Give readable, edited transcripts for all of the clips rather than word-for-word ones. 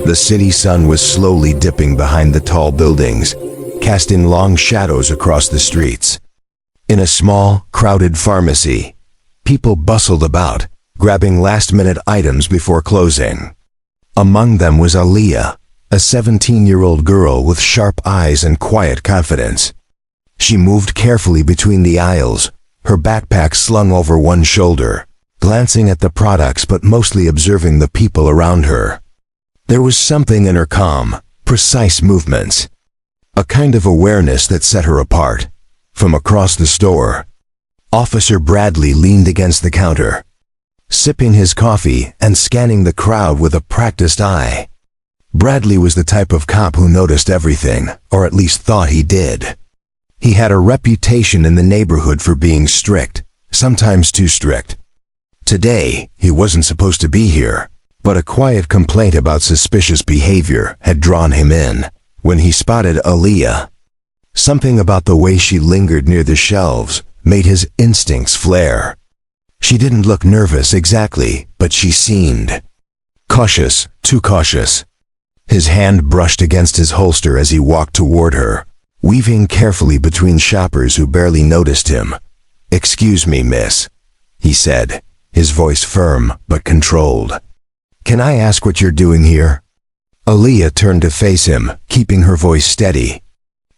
The city sun was slowly dipping behind the tall buildings, casting long shadows across the streets. In a small, crowded pharmacy, people bustled about, grabbing last-minute items before closing. Among them was Aaliyah, a 17-year-old girl with sharp eyes and quiet confidence. She moved carefully between the aisles, her backpack slung over one shoulder, glancing at the products but mostly observing the people around her. There was something in her calm, precise movements, a kind of awareness that set her apart. From across the store, Officer Bradley leaned against the counter, sipping his coffee and scanning the crowd with a practiced eye. Bradley was the type of cop who noticed everything, or at least thought he did. He had a reputation in the neighborhood for being strict, sometimes too strict. Today, he wasn't supposed to be here, but a quiet complaint about suspicious behavior had drawn him in. When he spotted Aaliyah, something about the way she lingered near the shelves made his instincts flare. She didn't look nervous exactly, but she seemed cautious, too cautious. His hand brushed against his holster as he walked toward her, weaving carefully between shoppers who barely noticed him. "Excuse me, miss," he said, his voice firm but controlled. "Can I ask what you're doing here?" Aaliyah turned to face him, keeping her voice steady.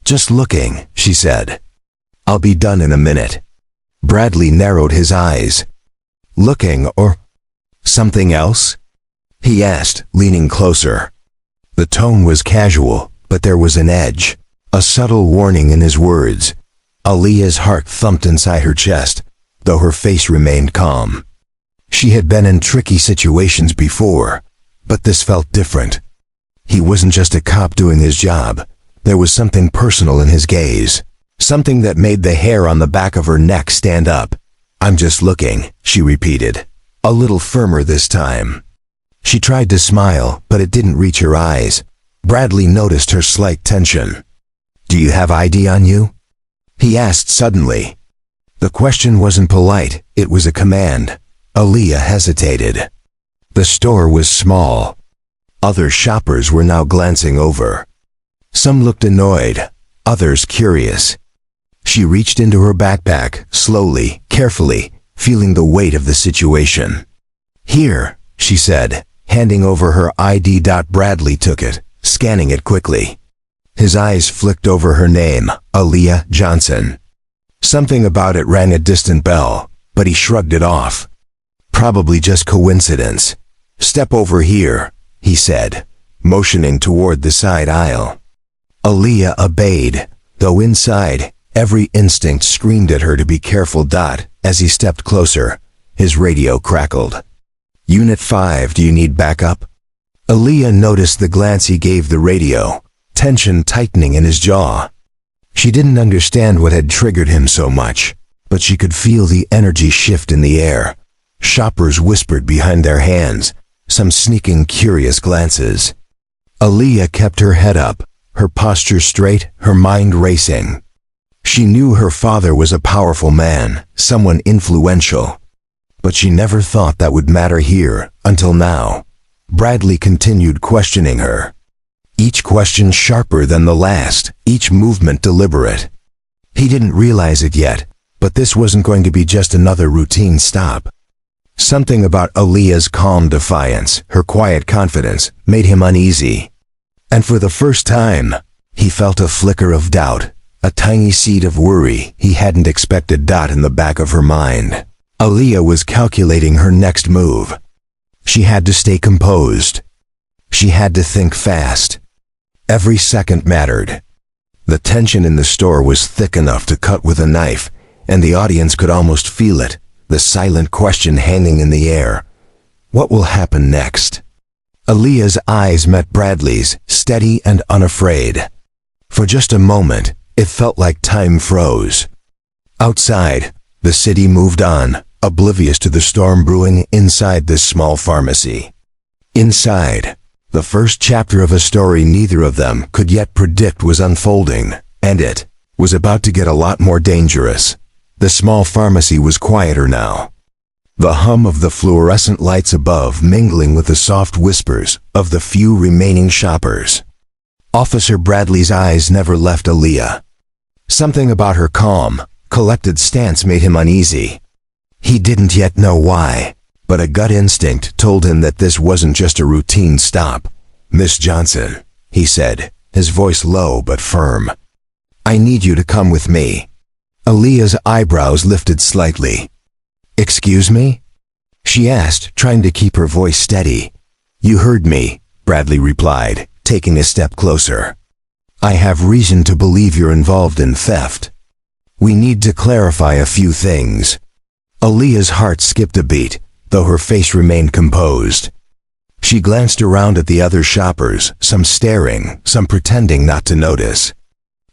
"Just looking," she said. "I'll be done in a minute." Bradley narrowed his eyes. "Looking or something else?" he asked, leaning closer. The tone was casual, but there was an edge, a subtle warning in his words. Aaliyah's heart thumped inside her chest, though her face remained calm. She had been in tricky situations before, but this felt different. He wasn't just a cop doing his job. There was something personal in his gaze, something that made the hair on the back of her neck stand up. "I'm just looking," she repeated, a little firmer this time. She tried to smile, but it didn't reach her eyes. Bradley noticed her slight tension. "Do you have ID on you?" he asked suddenly. The question wasn't polite, it was a command. Aaliyah hesitated. The store was small. Other shoppers were now glancing over. Some looked annoyed, others curious. She reached into her backpack, slowly, carefully, feeling the weight of the situation. "Here," she said, handing over her ID. Bradley took it, scanning it quickly. His eyes flicked over her name, Aaliyah Johnson. Something about it rang a distant bell, but he shrugged it off. "Probably just coincidence. Step over here," he said, motioning toward the side aisle. Aaliyah obeyed, though inside, every instinct screamed at her to be careful. As he stepped closer, his radio crackled. "Unit 5, do you need backup?" Aaliyah noticed the glance he gave the radio, tension tightening in his jaw. She didn't understand what had triggered him so much, but she could feel the energy shift in the air. Shoppers whispered behind their hands, some sneaking curious glances. Aaliyah kept her head up, her posture straight, her mind racing. She knew her father was a powerful man, someone influential. But she never thought that would matter here, until now. Bradley continued questioning her. Each question sharper than the last, each movement deliberate. He didn't realize it yet, but this wasn't going to be just another routine stop. Something about Aaliyah's calm defiance, her quiet confidence, made him uneasy. And for the first time, he felt a flicker of doubt, a tiny seed of worry he hadn't expected. In the back of her mind, Aaliyah was calculating her next move. She had to stay composed. She had to think fast. Every second mattered. The tension in the store was thick enough to cut with a knife, and the audience could almost feel it, the silent question hanging in the air. What will happen next? Aaliyah's eyes met Bradley's, steady and unafraid. For just a moment, it felt like time froze. Outside, the city moved on, oblivious to the storm brewing inside this small pharmacy. Inside, the first chapter of a story neither of them could yet predict was unfolding, and it was about to get a lot more dangerous. The small pharmacy was quieter now. the hum of the fluorescent lights above mingling with the soft whispers of the few remaining shoppers. Officer Bradley's eyes never left Aaliyah. Something about her calm, collected stance made him uneasy. He didn't yet know why, but a gut instinct told him that this wasn't just a routine stop. "Miss Johnson," he said, his voice low but firm. "I need you to come with me." Aaliyah's eyebrows lifted slightly. "Excuse me?" she asked, trying to keep her voice steady. "You heard me," Bradley replied, taking a step closer. "I have reason to believe you're involved in theft. We need to clarify a few things." Aaliyah's heart skipped a beat, though her face remained composed. She glanced around at the other shoppers, some staring, some pretending not to notice.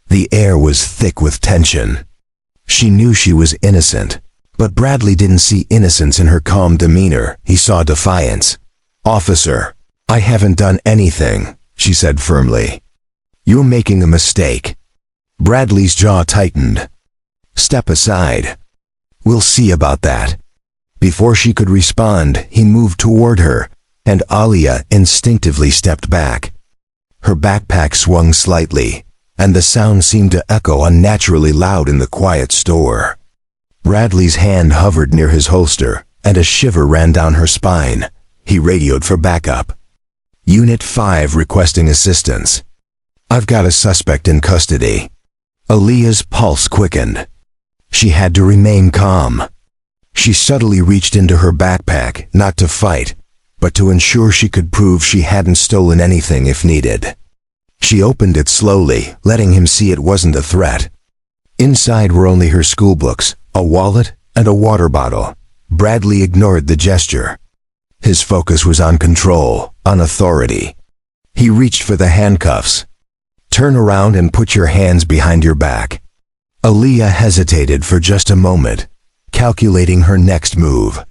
The air was thick with tension. She knew she was innocent, but Bradley didn't see innocence in her calm demeanor. He saw defiance. "Officer, I haven't done anything," she said firmly. "You're making a mistake." Bradley's jaw tightened. "Step aside." "We'll see about that." Before she could respond, he moved toward her, and Aaliyah instinctively stepped back. Her backpack swung slightly, and the sound seemed to echo unnaturally loud in the quiet store. Bradley's hand hovered near his holster, and a shiver ran down her spine. He radioed for backup. "Unit 5 requesting assistance. I've got a suspect in custody." Aaliyah's pulse quickened. She had to remain calm. She subtly reached into her backpack, not to fight, but to ensure she could prove she hadn't stolen anything if needed. She opened it slowly, letting him see it wasn't a threat. Inside were only her schoolbooks, a wallet, and a water bottle. Bradley ignored the gesture. His focus was on control, on authority. He reached for the handcuffs. "Turn around and put your hands behind your back." Aaliyah hesitated for just a moment, calculating her next move.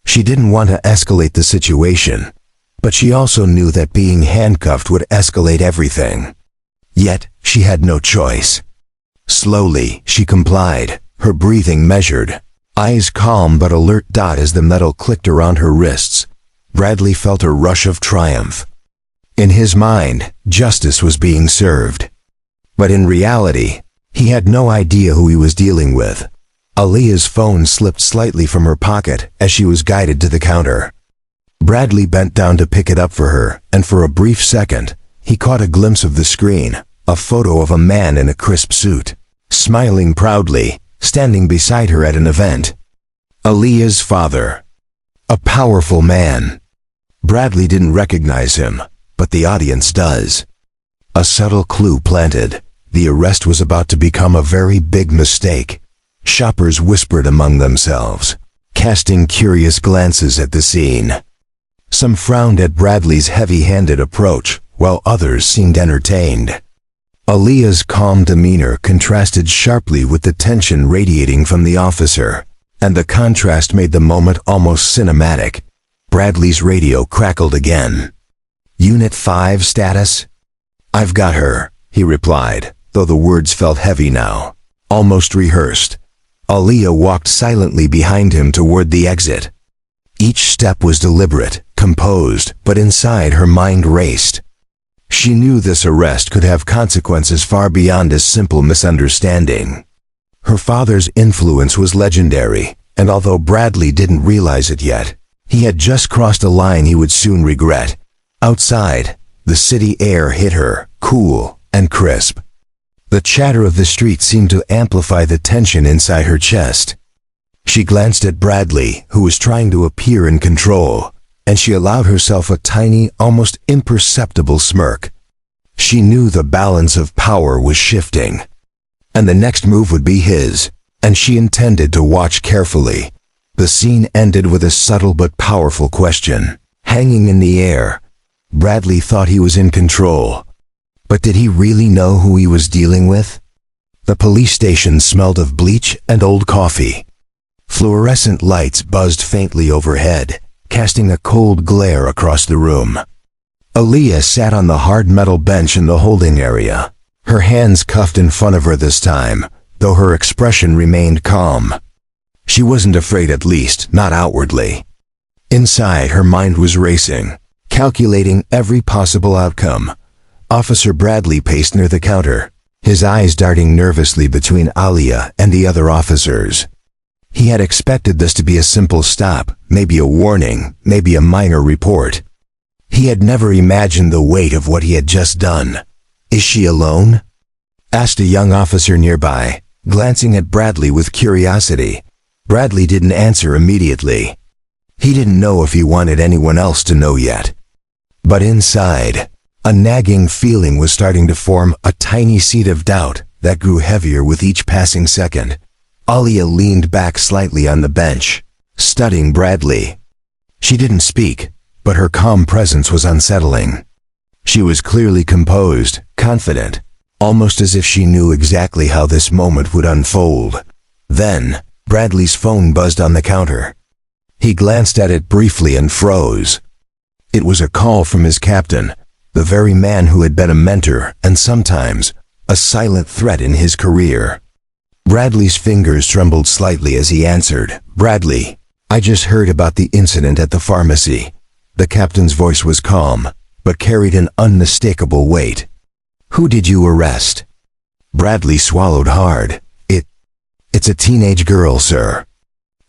She didn't want to escalate the situation, but she also knew that being handcuffed would escalate everything. Yet, she had no choice. Slowly, she complied, her breathing measured, eyes calm but alert as the metal clicked around her wrists. Bradley felt a rush of triumph. In his mind, justice was being served. But in reality, he had no idea who he was dealing with. Aaliyah's phone slipped slightly from her pocket as she was guided to the counter. Bradley bent down to pick it up for her, and for a brief second, he caught a glimpse of the screen, a photo of a man in a crisp suit, smiling proudly, standing beside her at an event. Aaliyah's father. A powerful man. Bradley didn't recognize him, but the audience does. A subtle clue planted. The arrest was about to become a very big mistake. Shoppers whispered among themselves, casting curious glances at the scene. Some frowned at Bradley's heavy-handed approach, while others seemed entertained. Aaliyah's calm demeanor contrasted sharply with the tension radiating from the officer, and the contrast made the moment almost cinematic. Bradley's radio crackled again. "Unit 5 status?" "I've got her," he replied, though the words felt heavy now, almost rehearsed. Aaliyah walked silently behind him toward the exit. Each step was deliberate, composed, but inside her mind raced. She knew this arrest could have consequences far beyond a simple misunderstanding. Her father's influence was legendary, and although Bradley didn't realize it yet, he had just crossed a line he would soon regret. Outside, the city air hit her, cool and crisp. The chatter of the street seemed to amplify the tension inside her chest. She glanced at Bradley, who was trying to appear in control, and she allowed herself a tiny, almost imperceptible smirk. She knew the balance of power was shifting, and the next move would be his, and she intended to watch carefully. The scene ended with a subtle but powerful question, hanging in the air. Bradley thought he was in control. But did he really know who he was dealing with? The police station smelled of bleach and old coffee. Fluorescent lights buzzed faintly overhead, casting a cold glare across the room. Aaliyah sat on the hard metal bench in the holding area, her hands cuffed in front of her this time, though her expression remained calm. She wasn't afraid, at least, not outwardly. Inside, her mind was racing, calculating every possible outcome. Officer Bradley paced near the counter, his eyes darting nervously between Aaliyah and the other officers. He had expected this to be a simple stop, maybe a warning, maybe a minor report. He had never imagined the weight of what he had just done. "Is she alone?" asked a young officer nearby, glancing at Bradley with curiosity. Bradley didn't answer immediately. He didn't know if he wanted anyone else to know yet. But inside, a nagging feeling was starting to form, a tiny seed of doubt that grew heavier with each passing second. Aaliyah leaned back slightly on the bench, studying Bradley. She didn't speak, but her calm presence was unsettling. She was clearly composed, confident, almost as if she knew exactly how this moment would unfold. Then, Bradley's phone buzzed on the counter. He glanced at it briefly and froze. It was a call from his captain, the very man who had been a mentor and sometimes a silent threat in his career. Bradley's fingers trembled slightly as he answered. "Bradley, I just heard about the incident at the pharmacy." The captain's voice was calm, but carried an unmistakable weight. "Who did you arrest?" Bradley swallowed hard. It's a teenage girl, sir.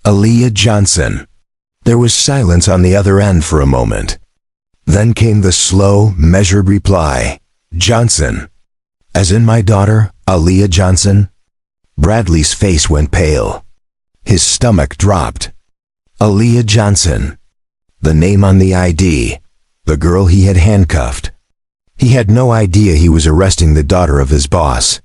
Aaliyah Johnson." There was silence on the other end for a moment. Then came the slow, measured reply. "Johnson. As in my daughter, Aaliyah Johnson?" Bradley's face went pale. His stomach dropped. Aaliyah Johnson. The name on the ID. The girl he had handcuffed. He had no idea he was arresting the daughter of his boss.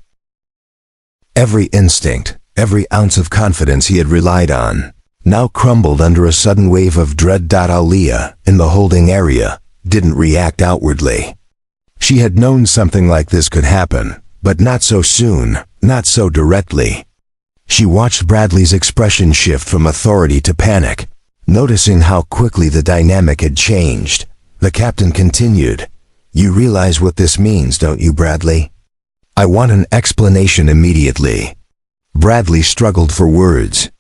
Every instinct, every ounce of confidence he had relied on, now crumbled under a sudden wave of dread. Aaliyah, in the holding area, didn't react outwardly. She had known something like this could happen, but not so soon, not so directly. She watched Bradley's expression shift from authority to panic, noticing how quickly the dynamic had changed. The captain continued, "You realize what this means, don't you, Bradley? I want an explanation immediately." Bradley struggled for words.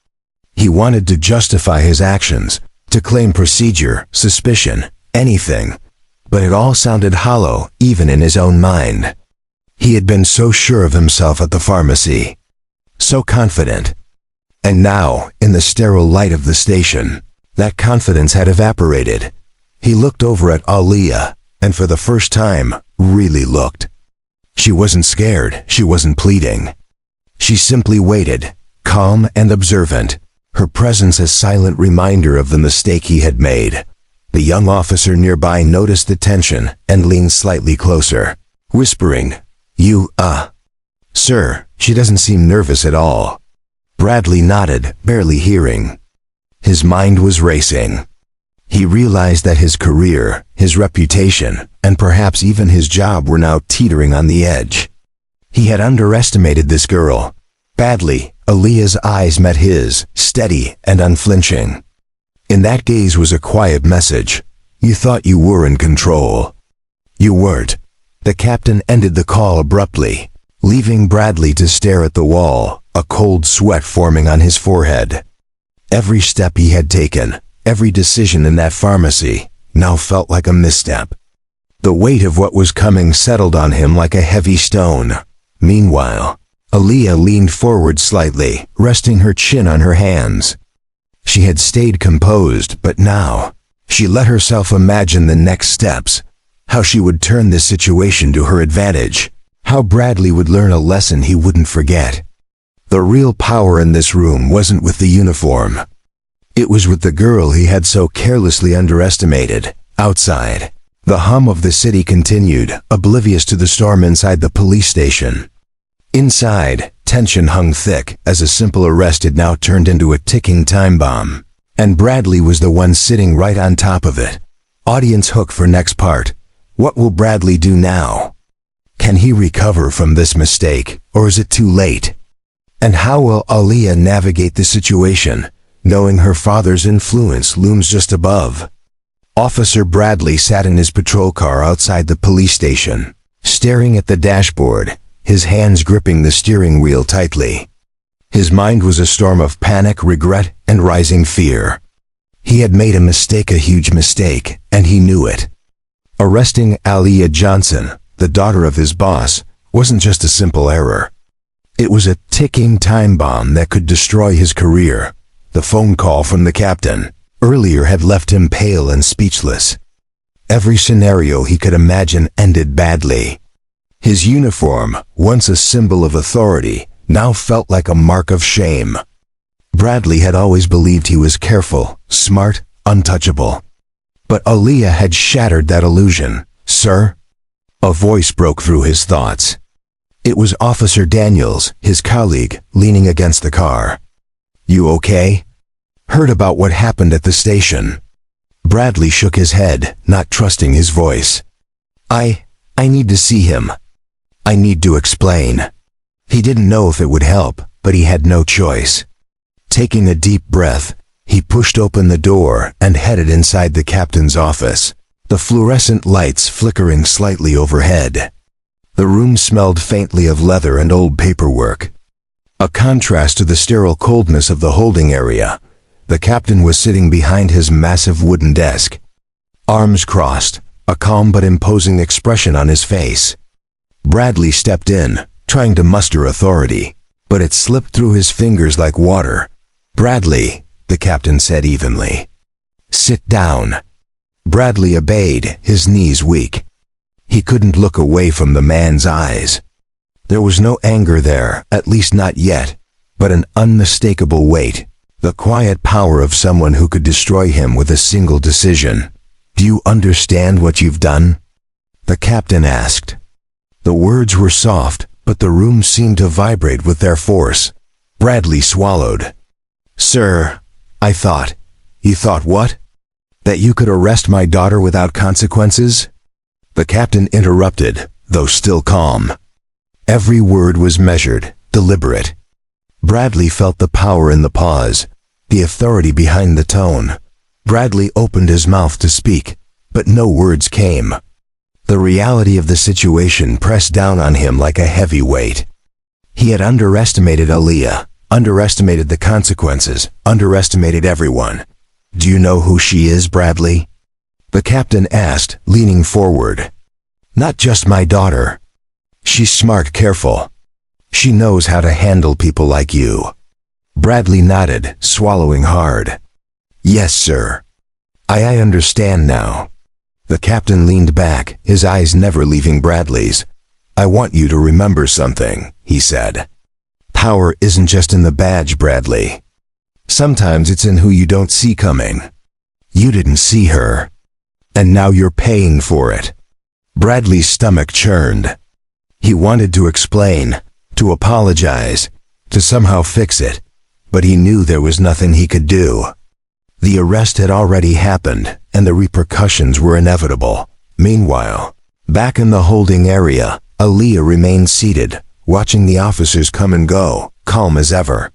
He wanted to justify his actions, to claim procedure, suspicion, anything, but it all sounded hollow, even in his own mind. He had been so sure of himself at the pharmacy, so confident. And now, in the sterile light of the station, that confidence had evaporated. He looked over at Aaliyah, and for the first time, really looked. She wasn't scared, she wasn't pleading. She simply waited, calm and observant, her presence a silent reminder of the mistake he had made. The young officer nearby noticed the tension and leaned slightly closer, whispering, Sir, she doesn't seem nervous at all." Bradley nodded, barely hearing. His mind was racing. He realized that his career, his reputation, and perhaps even his job were now teetering on the edge. He had underestimated this girl. Badly, Aaliyah's eyes met his, steady and unflinching. In that gaze was a quiet message. You thought you were in control. You weren't. The captain ended the call abruptly, leaving Bradley to stare at the wall, a cold sweat forming on his forehead. Every step he had taken, every decision in that pharmacy, now felt like a misstep. The weight of what was coming settled on him like a heavy stone. Meanwhile, Aaliyah leaned forward slightly, resting her chin on her hands. She had stayed composed, but now, she let herself imagine the next steps, how she would turn this situation to her advantage, how Bradley would learn a lesson he wouldn't forget. The real power in this room wasn't with the uniform. It was with the girl he had so carelessly underestimated. Outside, the hum of the city continued, oblivious to the storm inside the police station. Inside, tension hung thick as a simple arrest had now turned into a ticking time bomb. And Bradley was the one sitting right on top of it. Audience hook for next part. What will Bradley do now? Can he recover from this mistake, or is it too late? And how will Aaliyah navigate the situation, knowing her father's influence looms just above? Officer Bradley sat in his patrol car outside the police station, staring at the dashboard, his hands gripping the steering wheel tightly. His mind was a storm of panic, regret, and rising fear. He had made a mistake, a huge mistake, and he knew it. Arresting Aaliyah Johnson, the daughter of his boss, wasn't just a simple error. It was a ticking time bomb that could destroy his career. The phone call from the captain earlier had left him pale and speechless. Every scenario he could imagine ended badly. His uniform, once a symbol of authority, now felt like a mark of shame. Bradley had always believed he was careful, smart, untouchable. But Aaliyah had shattered that illusion. "Sir?" A voice broke through his thoughts. It was Officer Daniels, his colleague, leaning against the car. "You okay? Heard about what happened at the station?" Bradley shook his head, not trusting his voice. I need to see him. I need to explain." He didn't know if it would help, but he had no choice. Taking a deep breath, he pushed open the door and headed inside the captain's office, the fluorescent lights flickering slightly overhead. The room smelled faintly of leather and old paperwork. A contrast to the sterile coldness of the holding area. The captain was sitting behind his massive wooden desk. Arms crossed, a calm but imposing expression on his face. Bradley stepped in, trying to muster authority, but it slipped through his fingers like water. "Bradley," the captain said evenly. "Sit down." Bradley obeyed, his knees weak. He couldn't look away from the man's eyes. There was no anger there, at least not yet, but an unmistakable weight, the quiet power of someone who could destroy him with a single decision. "Do you understand what you've done?" the captain asked. The words were soft, but the room seemed to vibrate with their force. Bradley swallowed. "Sir, I thought." "You thought what?" "That you could arrest my daughter without consequences?" The captain interrupted, though still calm. Every word was measured, deliberate. Bradley felt the power in the pause, the authority behind the tone. Bradley opened his mouth to speak, but no words came. The reality of the situation pressed down on him like a heavy weight. He had underestimated Aaliyah, underestimated the consequences, underestimated everyone. "Do you know who she is, Bradley?" the captain asked, leaning forward. "Not just my daughter. She's smart, careful. She knows how to handle people like you." Bradley nodded, swallowing hard. "Yes, sir. I understand now." The captain leaned back, his eyes never leaving Bradley's. "I want you to remember something," he said. "Power isn't just in the badge, Bradley. Sometimes it's in who you don't see coming. You didn't see her. And now you're paying for it." Bradley's stomach churned. He wanted to explain, to apologize, to somehow fix it, but he knew there was nothing he could do. The arrest had already happened, and the repercussions were inevitable. Meanwhile, back in the holding area, Aaliyah remained seated, watching the officers come and go, calm as ever.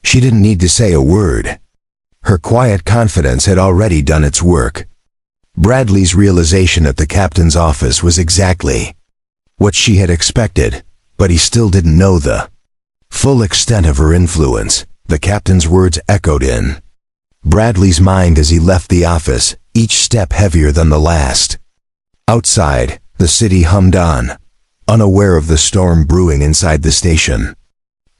She didn't need to say a word. Her quiet confidence had already done its work. Bradley's realization at the captain's office was exactly what she had expected, but he still didn't know the full extent of her influence. The captain's words echoed in Bradley's mind as he left the office, each step heavier than the last. Outside, the city hummed on, unaware of the storm brewing inside the station.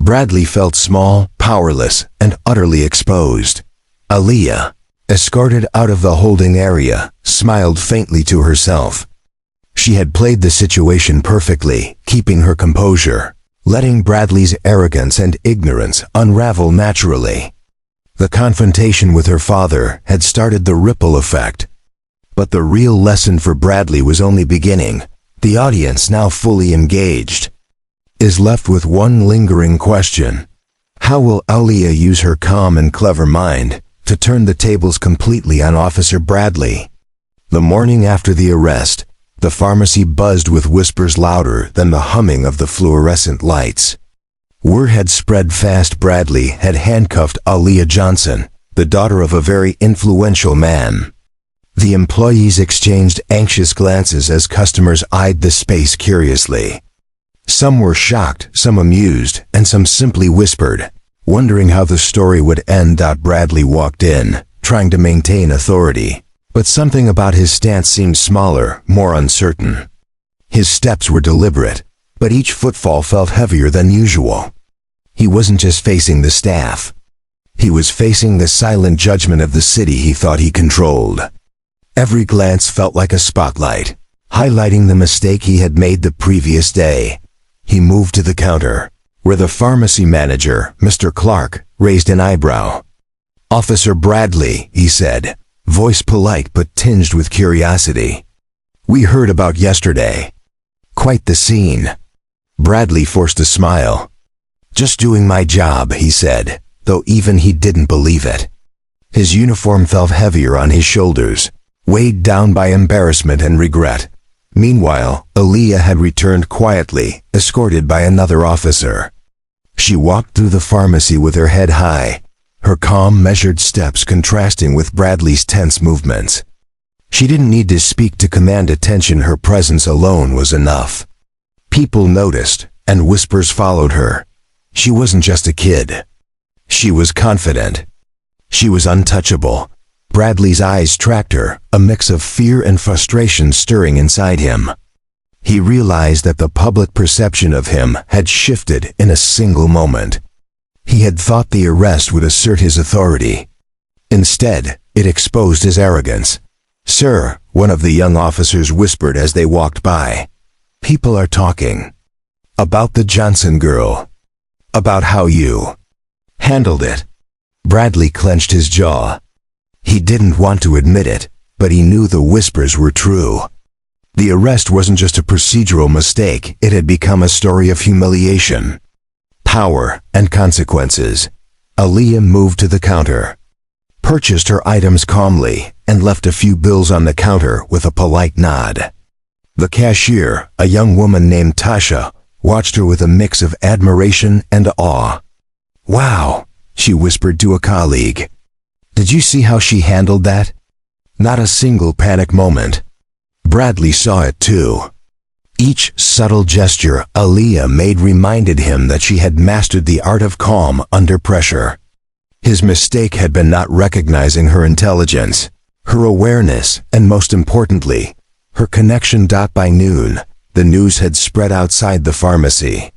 Bradley felt small, powerless, and utterly exposed. Aaliyah, escorted out of the holding area, smiled faintly to herself. She had played the situation perfectly, keeping her composure, letting Bradley's arrogance and ignorance unravel naturally. The confrontation with her father had started the ripple effect. But the real lesson for Bradley was only beginning. The audience, now fully engaged, is left with one lingering question. How will Aaliyah use her calm and clever mind to turn the tables completely on Officer Bradley? The morning after the arrest, the pharmacy buzzed with whispers louder than the humming of the fluorescent lights. Word had spread fast. Bradley had handcuffed Aaliyah Johnson, the daughter of a very influential man. The employees exchanged anxious glances as customers eyed the space curiously. Some were shocked, some amused, and some simply whispered, Wondering how the story would end, Bradley walked in, trying to maintain authority. But something about his stance seemed smaller, more uncertain. His steps were deliberate, but each footfall felt heavier than usual. He wasn't just facing the staff. He was facing the silent judgment of the city he thought he controlled. Every glance felt like a spotlight, highlighting the mistake he had made the previous day. He moved to the counter, where the pharmacy manager, Mr. Clark, raised an eyebrow. "Officer Bradley," he said, voice polite but tinged with curiosity. "We heard about yesterday. Quite the scene." Bradley forced a smile. "Just doing my job," he said, though even he didn't believe it. His uniform felt heavier on his shoulders, weighed down by embarrassment and regret. Meanwhile, Aaliyah had returned quietly, escorted by another officer. She walked through the pharmacy with her head high, her calm, measured steps contrasting with Bradley's tense movements. She didn't need to speak to command attention, her presence alone was enough. People noticed, and whispers followed her. She wasn't just a kid. She was confident. She was untouchable. Bradley's eyes tracked her, a mix of fear and frustration stirring inside him. He realized that the public perception of him had shifted in a single moment. He had thought the arrest would assert his authority. Instead, it exposed his arrogance. "Sir," one of the young officers whispered as they walked by. "People are talking. About the Johnson girl. About how you handled it." Bradley clenched his jaw. He didn't want to admit it, but he knew the whispers were true. The arrest wasn't just a procedural mistake, it had become a story of humiliation, power, and consequences. Aaliyah moved to the counter, purchased her items calmly, and left a few bills on the counter with a polite nod. The cashier, a young woman named Tasha, watched her with a mix of admiration and awe. "Wow," she whispered to a colleague. "Did you see how she handled that? Not a single panic moment." Bradley saw it too. Each subtle gesture Aaliyah made reminded him that she had mastered the art of calm under pressure. His mistake had been not recognizing her intelligence, her awareness, and most importantly, her connection. By noon, the news had spread outside the pharmacy.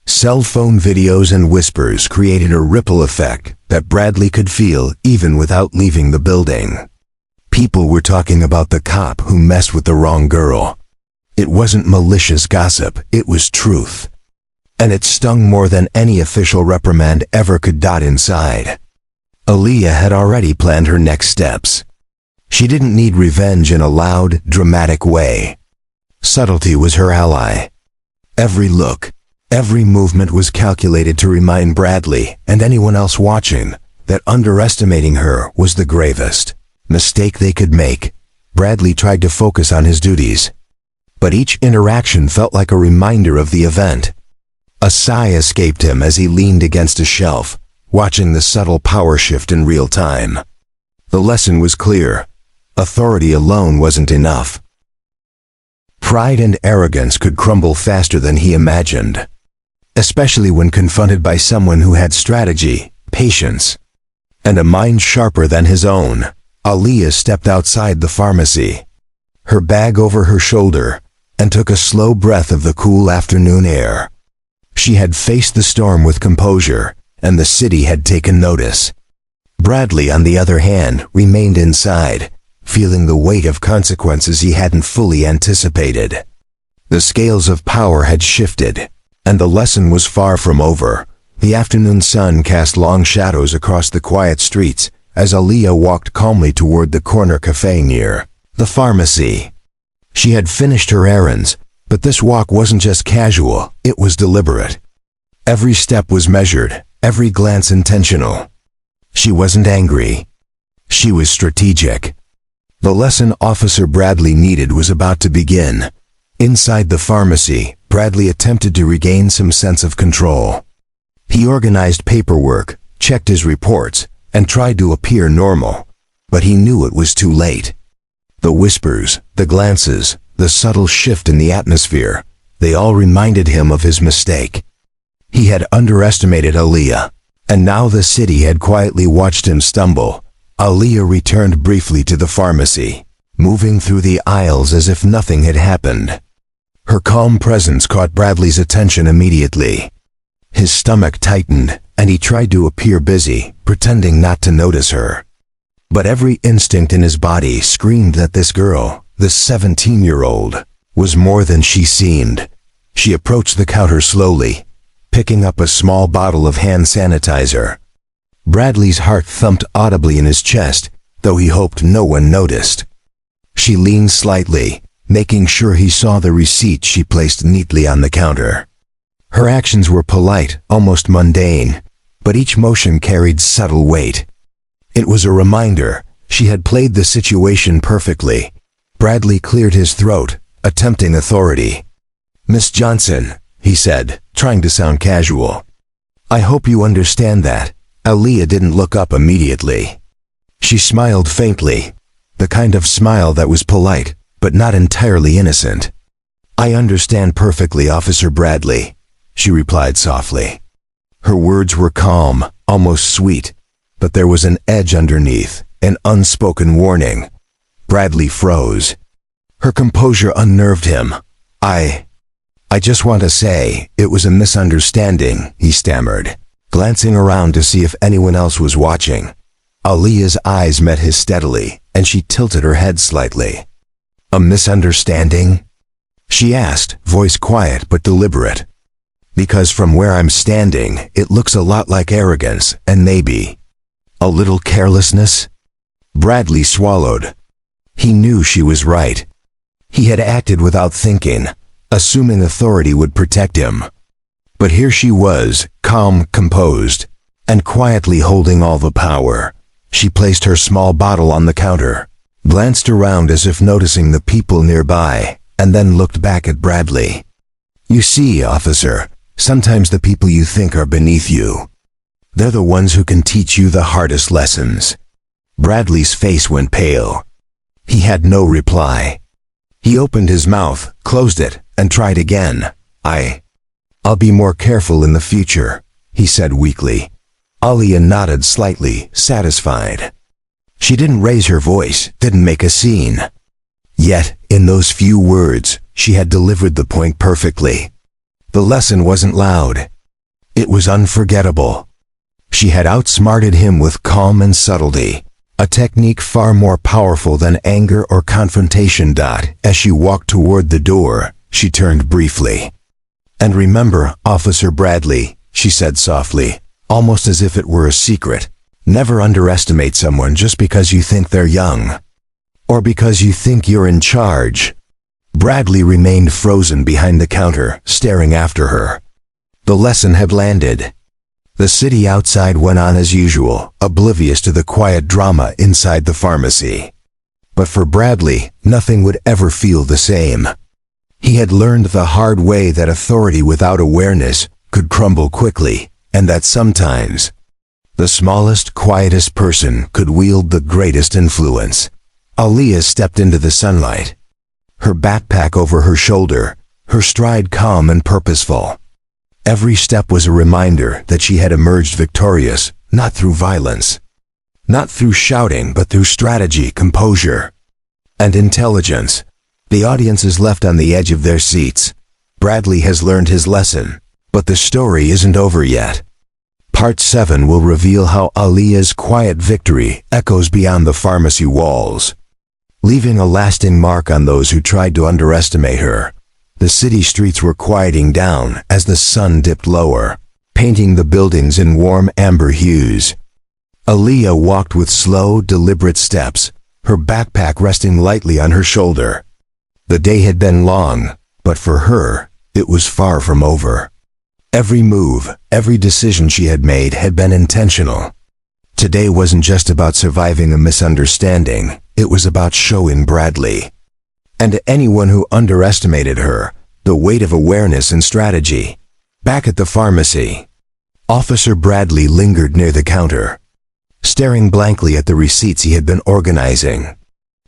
Cell phone videos and whispers created a ripple effect that Bradley could feel even without leaving the building. People were talking about the cop who messed with the wrong girl. It wasn't malicious gossip, it was truth. And it stung more than any official reprimand ever could. Inside, Aaliyah had already planned her next steps. She didn't need revenge in a loud, dramatic way. Subtlety was her ally. Every look, every movement was calculated to remind Bradley and anyone else watching that underestimating her was the gravest mistake they could make. Bradley tried to focus on his duties, but each interaction felt like a reminder of the event. A sigh escaped him as he leaned against a shelf, watching the subtle power shift in real time. The lesson was clear. Authority alone wasn't enough. Pride and arrogance could crumble faster than he imagined, especially when confronted by someone who had strategy, patience, and a mind sharper than his own. Aaliyah stepped outside the pharmacy, her bag over her shoulder, and took a slow breath of the cool afternoon air. She had faced the storm with composure, and the city had taken notice. Bradley, on the other hand, remained inside, feeling the weight of consequences he hadn't fully anticipated. The scales of power had shifted, and the lesson was far from over. The afternoon sun cast long shadows across the quiet streets as Aaliyah walked calmly toward the corner cafe near the pharmacy. She had finished her errands, but this walk wasn't just casual, it was deliberate. Every step was measured, every glance intentional. She wasn't angry. She was strategic. The lesson Officer Bradley needed was about to begin. Inside the pharmacy, Bradley attempted to regain some sense of control. He organized paperwork, checked his reports, and tried to appear normal, but he knew it was too late. The whispers, the glances, the subtle shift in the atmosphere, they all reminded him of his mistake. He had underestimated Aaliyah, And now the city had quietly watched him stumble. Aaliyah returned briefly to the pharmacy, moving through the aisles as if nothing had happened. Her calm presence caught Bradley's attention immediately. His stomach tightened, and he tried to appear busy, pretending not to notice her. But every instinct in his body screamed that this girl, this 17-year-old, was more than she seemed. She approached the counter slowly, picking up a small bottle of hand sanitizer. Bradley's heart thumped audibly in his chest, though he hoped no one noticed. She leaned slightly, making sure he saw the receipt she placed neatly on the counter. Her actions were polite, almost mundane, but each motion carried subtle weight. It was a reminder she had played the situation perfectly. Bradley cleared his throat, attempting authority. "Miss Johnson," he said, trying to sound casual. "I hope you understand that." Aaliyah didn't look up immediately. She smiled faintly, the kind of smile that was polite, but not entirely innocent. "I understand perfectly, Officer Bradley," she replied softly. Her words were calm, almost sweet, but there was an edge underneath, an unspoken warning. Bradley froze. Her composure unnerved him. I just want to say, it was a misunderstanding," he stammered, glancing around to see if anyone else was watching. Aaliyah's eyes met his steadily, and she tilted her head slightly. "A misunderstanding?" she asked, voice quiet but deliberate. "Because from where I'm standing, it looks a lot like arrogance, and maybe a little carelessness." Bradley swallowed. He knew she was right. He had acted without thinking, assuming authority would protect him. But here she was, calm, composed, and quietly holding all the power. She placed her small bottle on the counter, glanced around as if noticing the people nearby, and then looked back at Bradley. "You see, officer, sometimes the people you think are beneath you, they're the ones who can teach you the hardest lessons." Bradley's face went pale. He had no reply. He opened his mouth, closed it, and tried again. I'll be more careful in the future," he said weakly. Aaliyah nodded slightly, satisfied. She didn't raise her voice, didn't make a scene. Yet, in those few words, she had delivered the point perfectly. The lesson wasn't loud. It was unforgettable. She had outsmarted him with calm and subtlety, a technique far more powerful than anger or confrontation. As she walked toward the door, she turned briefly. "And remember, Officer Bradley," she said softly, almost as if it were a secret, "never underestimate someone just because you think they're young, or because you think you're in charge." Bradley remained frozen behind the counter, staring after her. The lesson had landed. The city outside went on as usual, oblivious to the quiet drama inside the pharmacy. But for Bradley, nothing would ever feel the same. He had learned the hard way that authority without awareness could crumble quickly, and that sometimes the smallest, quietest person could wield the greatest influence. Aaliyah stepped into the sunlight, her backpack over her shoulder, her stride calm and purposeful. Every step was a reminder that she had emerged victorious, not through violence, not through shouting, but through strategy, composure, and intelligence. The audiences left on the edge of their seats. Bradley has learned his lesson, but the story isn't over yet. Part 7 will reveal how Aaliyah's quiet victory echoes beyond the pharmacy walls, leaving a lasting mark on those who tried to underestimate her. The city streets were quieting down as the sun dipped lower, painting the buildings in warm amber hues. Aaliyah walked with slow, deliberate steps, her backpack resting lightly on her shoulder. The day had been long, but for her, it was far from over. Every move, every decision she had made had been intentional. Today wasn't just about surviving a misunderstanding, it was about showing Bradley, and to anyone who underestimated her, the weight of awareness and strategy. Back at the pharmacy, Officer Bradley lingered near the counter, staring blankly at the receipts he had been organizing.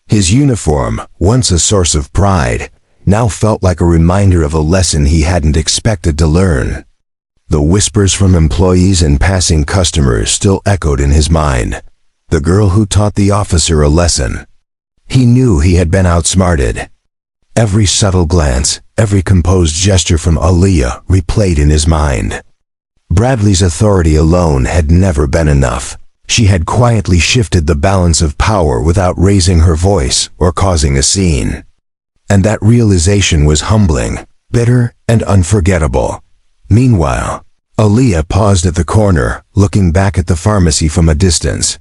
His uniform, once a source of pride, now felt like a reminder of a lesson he hadn't expected to learn. The whispers from employees and passing customers still echoed in his mind. The girl who taught the officer a lesson. He knew he had been outsmarted. Every subtle glance, every composed gesture from Aaliyah replayed in his mind. Bradley's authority alone had never been enough. She had quietly shifted the balance of power without raising her voice or causing a scene. And that realization was humbling, bitter, and unforgettable. Meanwhile, Aaliyah paused at the corner, looking back at the pharmacy from a distance.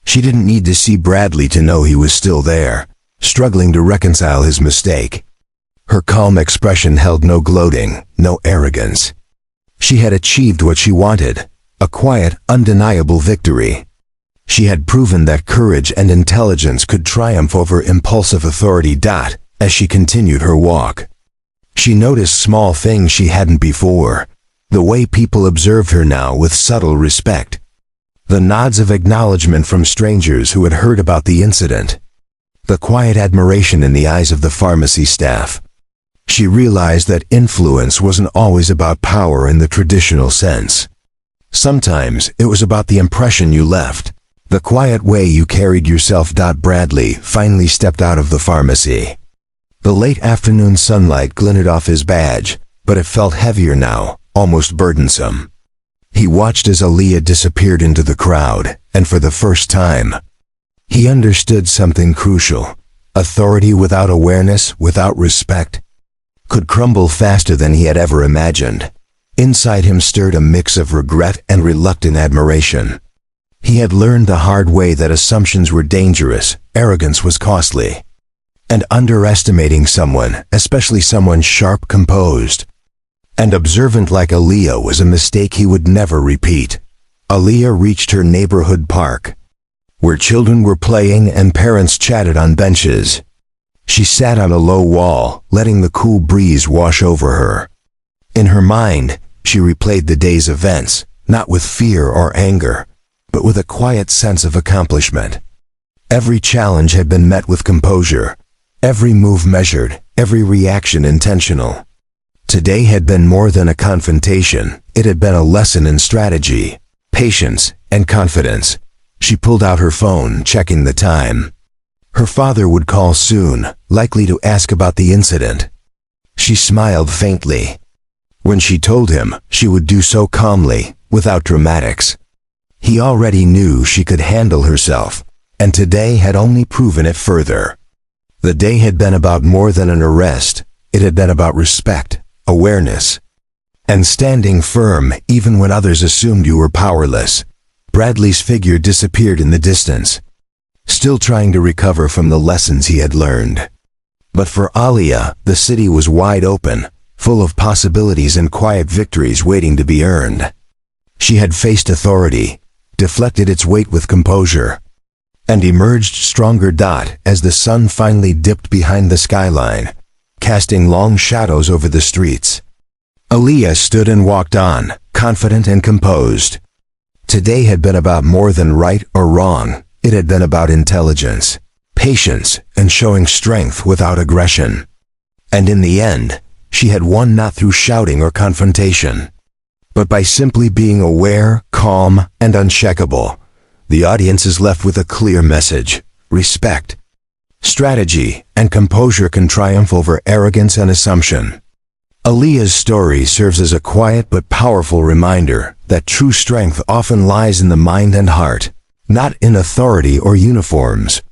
She didn't need to see Bradley to know he was still there, struggling to reconcile his mistake. Her calm expression held no gloating, no arrogance. She had achieved what she wanted, a quiet, undeniable victory. She had proven that courage and intelligence could triumph over impulsive authority. As she continued her walk, she noticed small things she hadn't before. The way people observed her now with subtle respect. The nods of acknowledgement from strangers who had heard about the incident. The quiet admiration in the eyes of the pharmacy staff. She realized that influence wasn't always about power in the traditional sense. Sometimes it was about the impression you left, the quiet way you carried yourself. Bradley finally stepped out of the pharmacy. The late afternoon sunlight glinted off his badge, but it felt heavier now, almost burdensome. He watched as Aaliyah disappeared into the crowd, and for the first time, he understood something crucial. Authority without awareness, without respect, could crumble faster than he had ever imagined. Inside him stirred a mix of regret and reluctant admiration. He had learned the hard way that assumptions were dangerous, arrogance was costly, and underestimating someone, especially someone sharp, composed, and observant like Aaliyah, was a mistake he would never repeat. Aaliyah reached her neighborhood park, where children were playing and parents chatted on benches. She sat on a low wall, letting the cool breeze wash over her. In her mind, she replayed the day's events, not with fear or anger, but with a quiet sense of accomplishment. Every challenge had been met with composure, every move measured, every reaction intentional. Today had been more than a confrontation, it had been a lesson in strategy, patience, and confidence. She pulled out her phone, checking the time. Her father would call soon, likely to ask about the incident. She smiled faintly. When she told him, she would do so calmly, without dramatics. He already knew she could handle herself, and today had only proven it further. The day had been about more than an arrest. It had been about respect, awareness, and standing firm even when others assumed you were powerless. Bradley's figure disappeared in the distance, still trying to recover from the lessons he had learned. But for Aaliyah, the city was wide open, full of possibilities and quiet victories waiting to be earned. She had faced authority, deflected its weight with composure, and emerged stronger. As the sun finally dipped behind the skyline, casting long shadows over the streets, Aaliyah stood and walked on, confident and composed. Today had been about more than right or wrong. It had been about intelligence, patience, and showing strength without aggression. And in the end, she had won not through shouting or confrontation, but by simply being aware, calm, and unshakable. The audience is left with a clear message: respect, strategy, and composure can triumph over arrogance and assumption. Aaliyah's story serves as a quiet but powerful reminder that true strength often lies in the mind and heart, not in authority or uniforms.